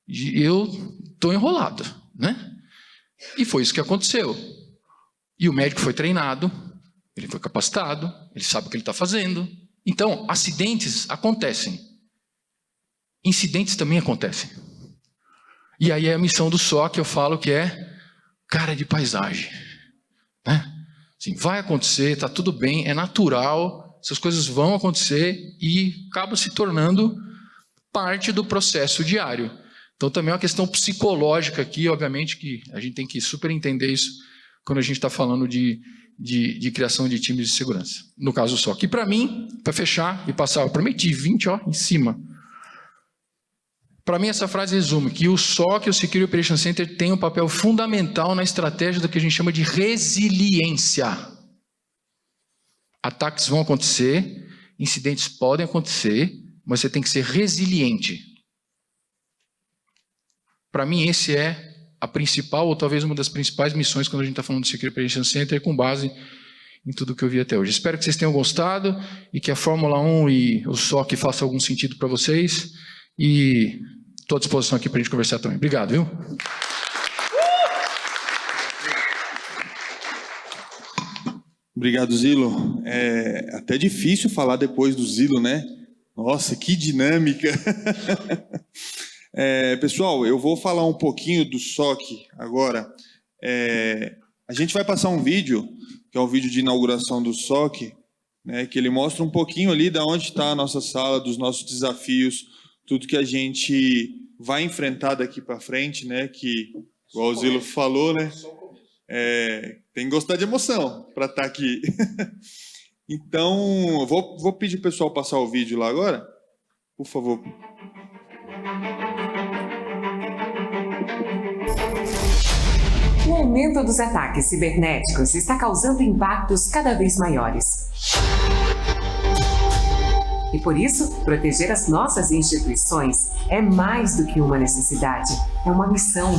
eu estou enrolado, né? E foi isso que aconteceu. E o médico foi treinado, ele foi capacitado, ele sabe o que ele está fazendo. Então, acidentes acontecem. incidentes também acontecem. E aí é a missão do SOC, eu falo que é cara de paisagem. Né? Assim, vai acontecer, está tudo bem, é natural, essas coisas vão acontecer e acaba se tornando parte do processo diário. Então também é uma questão psicológica aqui, obviamente que a gente tem que super entender isso quando a gente está falando de criação de times de segurança. No caso do SOC. E para mim, para fechar e passar, eu prometi 20 em cima. Para mim essa frase resume que o SOC, o Security Operations Center, tem um papel fundamental na estratégia do que a gente chama de resiliência. Ataques vão acontecer, incidentes podem acontecer, mas você tem que ser resiliente. Para mim, esse é a principal, ou talvez uma das principais missões quando a gente está falando do Security Operations Center, com base em tudo que eu vi até hoje. Espero que vocês tenham gostado e que a Fórmula 1 e o SOC façam algum sentido para vocês. E estou à disposição aqui para a gente conversar também. Obrigado, viu? Obrigado, Zilo. É até difícil falar depois do Zilo, né? Nossa, que dinâmica! Pessoal, eu vou falar um pouquinho do SOC agora. A gente vai passar um vídeo, que é o vídeo de inauguração do SOC, né, que ele mostra um pouquinho ali de onde está a nossa sala, dos nossos desafios, tudo que a gente vai enfrentar daqui para frente, né, que, igual o Zilo falou, né, tem que gostar de emoção para estar aqui. Então, vou pedir o pessoal passar o vídeo lá agora, por favor. O aumento dos ataques cibernéticos está causando impactos cada vez maiores. E por isso, proteger as nossas instituições é mais do que uma necessidade, é uma missão.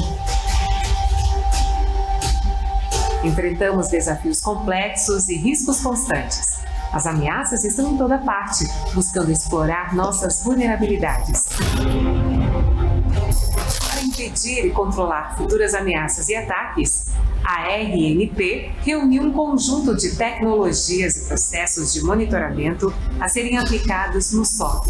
Enfrentamos desafios complexos e riscos constantes. As ameaças estão em toda parte, buscando explorar nossas vulnerabilidades. Para impedir e controlar futuras ameaças e ataques, a RNP reuniu um conjunto de tecnologias e processos de monitoramento a serem aplicados no SOC,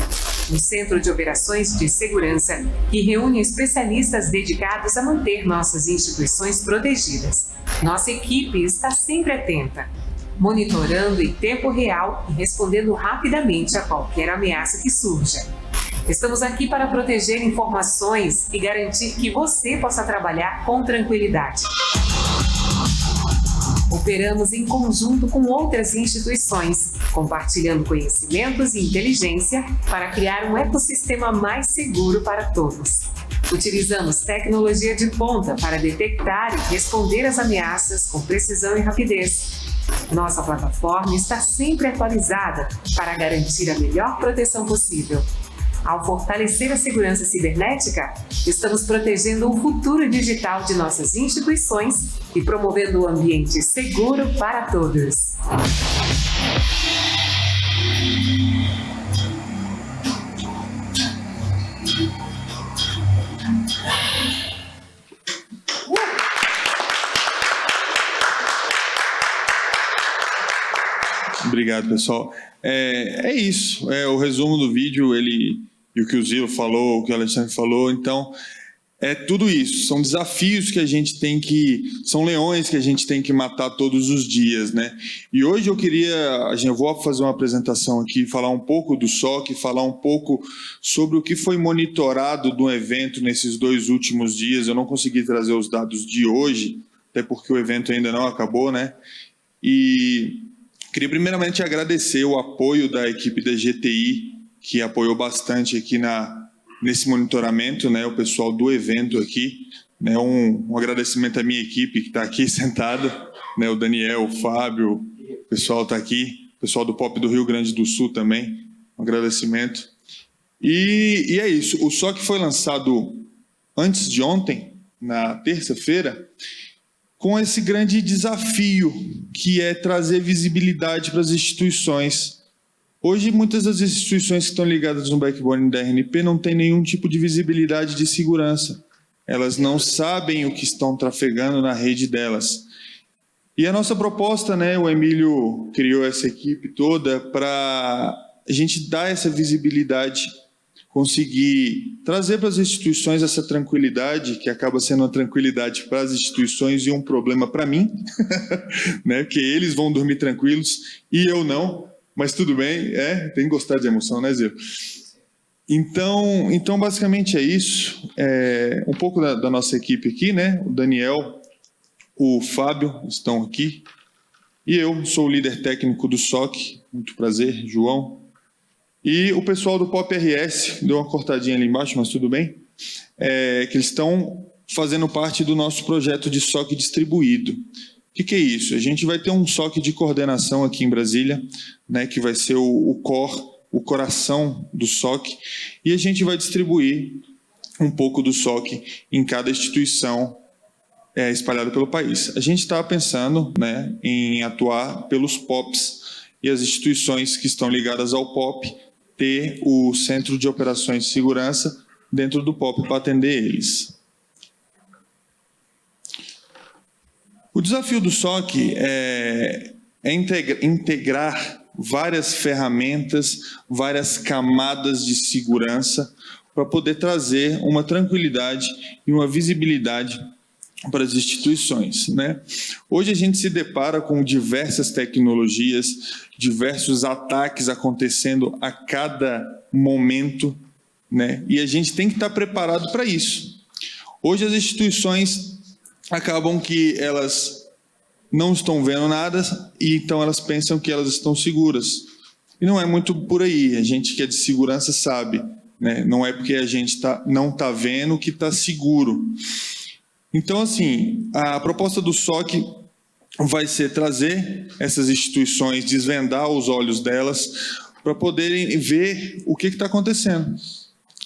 um centro de operações de segurança que reúne especialistas dedicados a manter nossas instituições protegidas. Nossa equipe está sempre atenta, monitorando em tempo real e respondendo rapidamente a qualquer ameaça que surja. Estamos aqui para proteger informações e garantir que você possa trabalhar com tranquilidade. Operamos em conjunto com outras instituições, compartilhando conhecimentos e inteligência para criar um ecossistema mais seguro para todos. Utilizamos tecnologia de ponta para detectar e responder às ameaças com precisão e rapidez. Nossa plataforma está sempre atualizada para garantir a melhor proteção possível. Ao fortalecer a segurança cibernética, estamos protegendo o futuro digital de nossas instituições e promovendo um ambiente seguro para todos. Obrigado, pessoal. É isso. O resumo do vídeo, e o que o Zilo falou, o que o Alexandre falou, então, é tudo isso. São desafios que a gente tem que... São leões que a gente tem que matar todos os dias, né? E hoje eu vou fazer uma apresentação aqui, falar um pouco do SOC, falar um pouco sobre o que foi monitorado do evento nesses 2 últimos dias. Eu não consegui trazer os dados de hoje, até porque o evento ainda não acabou, né? E queria primeiramente agradecer o apoio da equipe da GTI, que apoiou bastante aqui nesse monitoramento, né, o pessoal do evento aqui, né, um agradecimento à minha equipe que está aqui sentada, né, o Daniel, o Fábio, o pessoal está aqui, o pessoal do POP do Rio Grande do Sul também, um agradecimento. E é isso, o SOC foi lançado antes de ontem, na terça-feira, com esse grande desafio, que é trazer visibilidade para as instituições. Hoje, muitas das instituições que estão ligadas no backbone da RNP não têm nenhum tipo de visibilidade de segurança. Elas não sabem o que estão trafegando na rede delas. E a nossa proposta, né, o Emílio criou essa equipe toda para a gente dar essa visibilidade. conseguir trazer para as instituições essa tranquilidade, que acaba sendo uma tranquilidade para as instituições e um problema para mim, né? Porque eles vão dormir tranquilos e eu não, mas tudo bem, tem que gostar de emoção, né, Zé? Então, basicamente é isso. Um pouco da nossa equipe aqui, né? O Daniel, o Fábio estão aqui, e eu sou o líder técnico do SOC, muito prazer, João. E o pessoal do Pop RS, deu uma cortadinha ali embaixo, mas tudo bem, que eles estão fazendo parte do nosso projeto de SOC distribuído. O que é isso? A gente vai ter um SOC de coordenação aqui em Brasília, né, que vai ser o core, o coração do SOC, e a gente vai distribuir um pouco do SOC em cada instituição espalhada pelo país. A gente está pensando, né, em atuar pelos POPs, e as instituições que estão ligadas ao POP ter o Centro de Operações de Segurança dentro do POP para atender eles. O desafio do SOC é integrar várias ferramentas, várias camadas de segurança para poder trazer uma tranquilidade e uma visibilidade para as instituições, né? Hoje a gente se depara com diversas tecnologias, diversos ataques acontecendo a cada momento, né? E a gente tem que estar preparado para isso. Hoje as instituições acabam que elas não estão vendo nada e então elas pensam que elas estão seguras. E não é muito por aí. A gente que é de segurança sabe, né? Não é porque a gente não está vendo que está seguro. Então, assim, a proposta do SOC vai ser trazer essas instituições, desvendar os olhos delas, para poderem ver o que está acontecendo,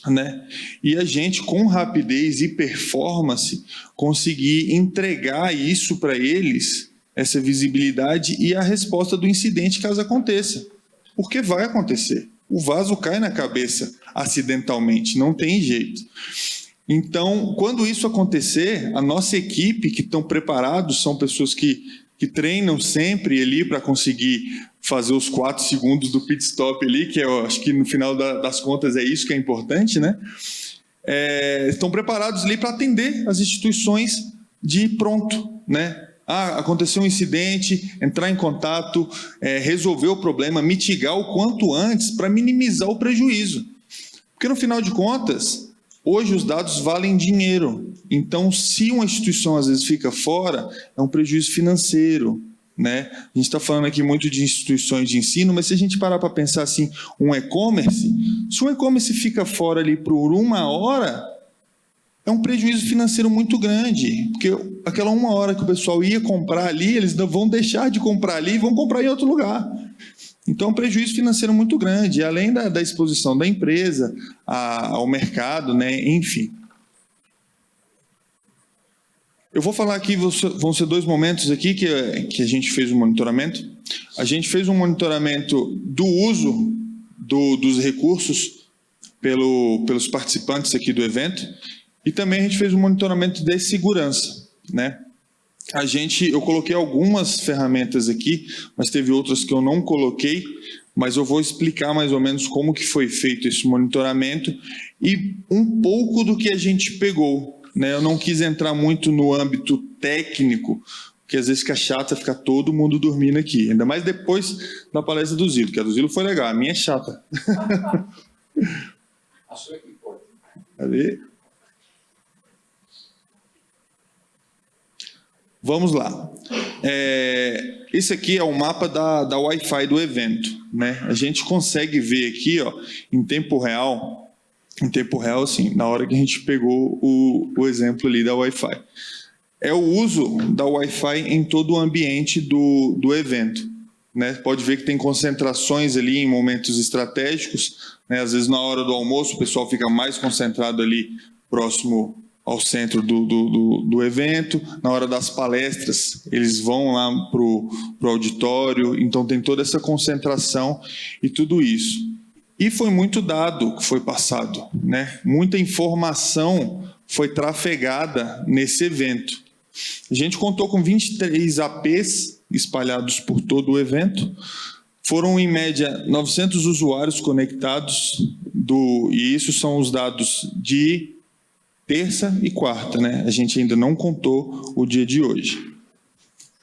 né? E a gente, com rapidez e performance, conseguir entregar isso para eles, essa visibilidade e a resposta do incidente caso aconteça. Porque vai acontecer. O vaso cai na cabeça acidentalmente, não tem jeito. Então, quando isso acontecer, a nossa equipe que estão preparados, são pessoas que treinam sempre ali para conseguir fazer os 4 segundos do pit stop ali, que eu acho que no final das contas é isso que é importante, né? Estão preparados ali para atender as instituições de pronto, né? Aconteceu um incidente, entrar em contato, resolver o problema, mitigar o quanto antes para minimizar o prejuízo. Porque no final de contas, hoje os dados valem dinheiro, então se uma instituição às vezes fica fora, é um prejuízo financeiro, né? A gente está falando aqui muito de instituições de ensino, mas se a gente parar para pensar assim, um e-commerce, se um e-commerce fica fora ali por 1 hora, é um prejuízo financeiro muito grande, porque aquela 1 hora que o pessoal ia comprar ali, eles não vão deixar de comprar ali e vão comprar em outro lugar. Então, é um prejuízo financeiro muito grande, além da exposição da empresa ao mercado, né? Enfim. Eu vou falar aqui, vão ser 2 momentos aqui que a gente fez um monitoramento. A gente fez um monitoramento do uso dos recursos pelos participantes aqui do evento e também a gente fez um monitoramento de segurança, né? Eu coloquei algumas ferramentas aqui, mas teve outras que eu não coloquei, mas eu vou explicar mais ou menos como que foi feito esse monitoramento e um pouco do que a gente pegou, né? Eu não quis entrar muito no âmbito técnico, porque às vezes fica chato ficar todo mundo dormindo aqui, ainda mais depois da palestra do Zilo, que a do Zilo foi legal, a minha é chata. A sua que importa. Cadê? Vamos lá. Esse aqui é o mapa da Wi-Fi do evento, né? A gente consegue ver aqui, ó, em tempo real, assim, na hora que a gente pegou o exemplo ali da Wi-Fi. É o uso da Wi-Fi em todo o ambiente do evento, né? Pode ver que tem concentrações ali em momentos estratégicos, né? Às vezes na hora do almoço o pessoal fica mais concentrado ali próximo ao centro do evento, na hora das palestras, eles vão lá para o auditório, então tem toda essa concentração e tudo isso. E foi muito dado que foi passado, né? Muita informação foi trafegada nesse evento. A gente contou com 23 APs espalhados por todo o evento, Foram, em média, 900 usuários conectados, e isso são os dados de terça e quarta, né? A gente ainda não contou o dia de hoje.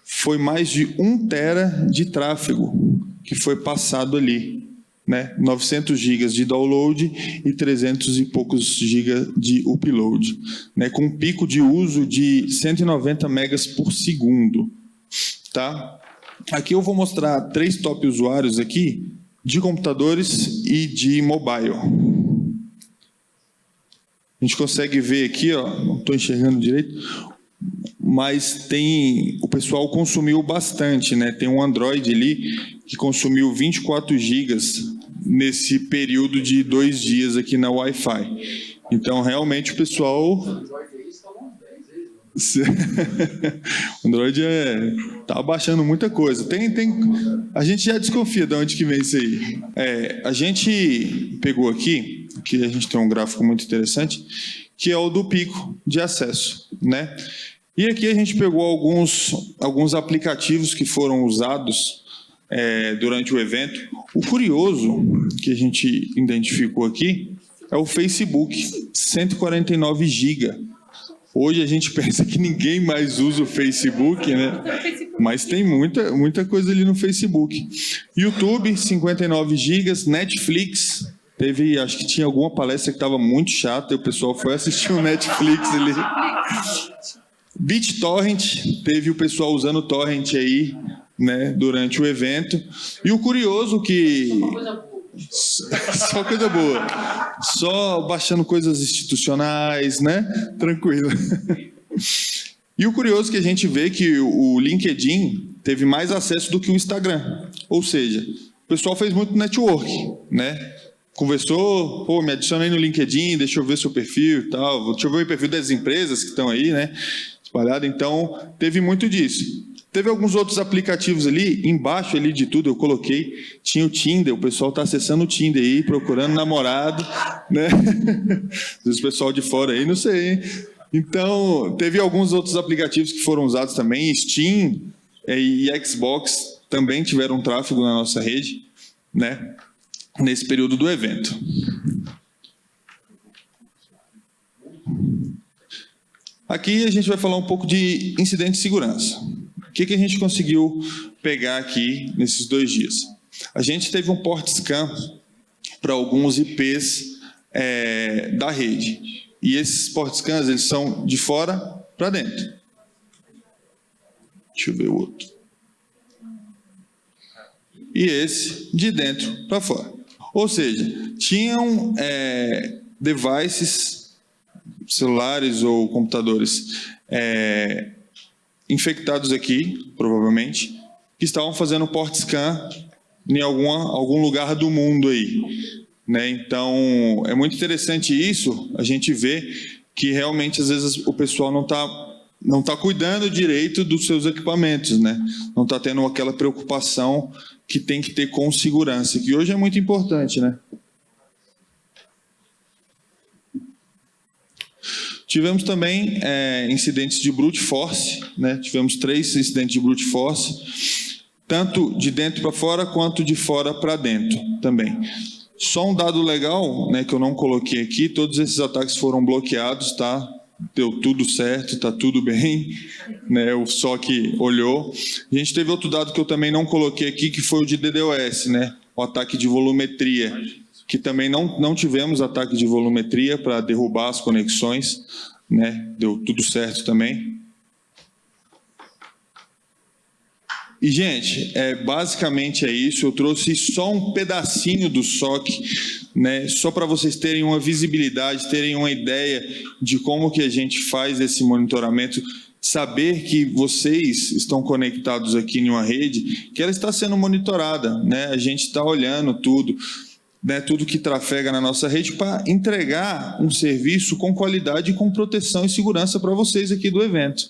Foi mais de 1 tera de tráfego que foi passado ali, né? 900 gigas de download e 300 e poucos gigas de upload, né? Com um pico de uso de 190 megas por segundo, tá? Aqui eu vou mostrar 3 top usuários aqui de computadores e de mobile. A gente consegue ver aqui, ó, não estou enxergando direito, mas o pessoal consumiu bastante, né? Tem um Android ali que consumiu 24 gigas nesse período de 2 dias aqui na Wi-Fi. Então, realmente, o pessoal... O Android tá abaixando muita coisa. A gente já desconfia de onde que vem isso aí. A gente pegou aqui, que a gente tem um gráfico muito interessante, que é o do pico de acesso, né? E aqui a gente pegou alguns aplicativos que foram usados durante o evento. O curioso que a gente identificou aqui é o Facebook, 149 GB. Hoje a gente pensa que ninguém mais usa o Facebook, né? Mas tem muita coisa ali no Facebook. YouTube, 59 GB. Netflix, acho que tinha alguma palestra que estava muito chata e o pessoal foi assistir o Netflix ali. BitTorrent, teve o pessoal usando o Torrent aí, né, durante o evento. E o curioso que... Só coisa boa. Só baixando coisas institucionais, né? Tranquilo. E o curioso que a gente vê que o LinkedIn teve mais acesso do que o Instagram. Ou seja, o pessoal fez muito network, né? Conversou, pô, me adicionei no LinkedIn, deixa eu ver seu perfil e tal. Deixa eu ver o perfil das empresas que estão aí, né? Espalhado. Então, teve muito disso. Teve alguns outros aplicativos ali, embaixo ali de tudo, eu coloquei, tinha o Tinder, o pessoal está acessando o Tinder aí, procurando namorado, né? Às vezes o pessoal de fora aí, não sei, hein? Então, teve alguns outros aplicativos que foram usados também, Steam e Xbox também tiveram tráfego na nossa rede, né? Nesse período do evento. Aqui a gente vai falar um pouco de incidente de segurança. O que a gente conseguiu pegar aqui nesses 2 dias? A gente teve um port scan para alguns IPs da rede. E esses port scans, eles são de fora para dentro. Deixa eu ver o outro. E esse de dentro para fora. Ou seja, tinham devices, celulares ou computadores infectados aqui, provavelmente, que estavam fazendo port scan em algum lugar do mundo aí, né? Então, é muito interessante isso, a gente vê que realmente, às vezes, o pessoal não tá cuidando direito dos seus equipamentos, né? Não está tendo aquela preocupação que tem que ter com segurança, que hoje é muito importante, né? Tivemos também incidentes de brute force, né? Tivemos 3 incidentes de brute force, tanto de dentro para fora quanto de fora para dentro também. Só um dado legal, né, que eu não coloquei aqui, todos esses ataques foram bloqueados, tá? Deu tudo certo, tá tudo bem, né? O SOC olhou. A gente teve outro dado que eu também não coloquei aqui, que foi o de DDoS, né? O ataque de volumetria, que também não tivemos ataque de volumetria para derrubar as conexões, né? Deu tudo certo também. E, gente, basicamente é isso. Eu trouxe só um pedacinho do SOC, né? Só para vocês terem uma visibilidade, terem uma ideia de como que a gente faz esse monitoramento, saber que vocês estão conectados aqui em uma rede, que ela está sendo monitorada, né? A gente está olhando tudo, né, tudo que trafega na nossa rede para entregar um serviço com qualidade e com proteção e segurança para vocês aqui do evento,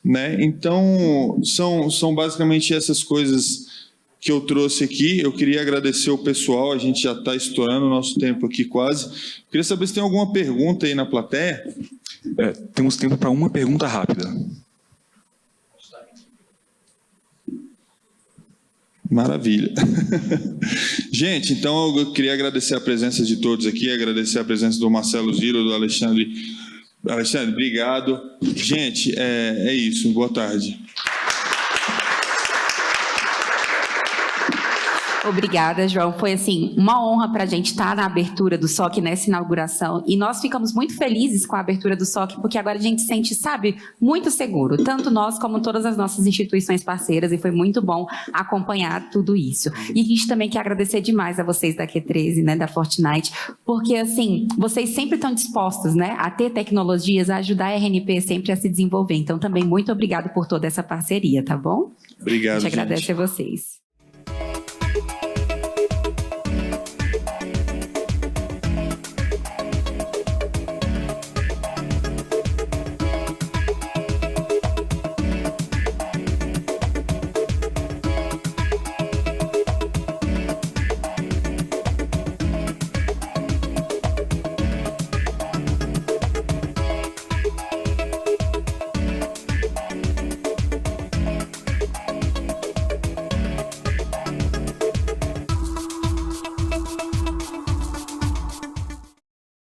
né? Então, são basicamente essas coisas que eu trouxe aqui. Eu queria agradecer o pessoal, a gente já está estourando o nosso tempo aqui quase. Queria saber se tem alguma pergunta aí na plateia. Temos tempo para uma pergunta rápida. Maravilha. Gente, então eu queria agradecer a presença de todos aqui, agradecer a presença do Marcelo Ziro, do Alexandre. Alexandre, obrigado. Gente, é isso. Boa tarde. Obrigada, João. Foi, assim, uma honra para a gente estar na abertura do SOC, nessa inauguração. E nós ficamos muito felizes com a abertura do SOC, porque agora a gente se sente, sabe, muito seguro. Tanto nós como todas as nossas instituições parceiras. E foi muito bom acompanhar tudo isso. E a gente também quer agradecer demais a vocês da Q13, né, da Fortnite, porque, assim, vocês sempre estão dispostos, né, a ter tecnologias, a ajudar a RNP sempre a se desenvolver. Então, também muito obrigado por toda essa parceria, tá bom? Obrigado, A gente agradece gente. a vocês.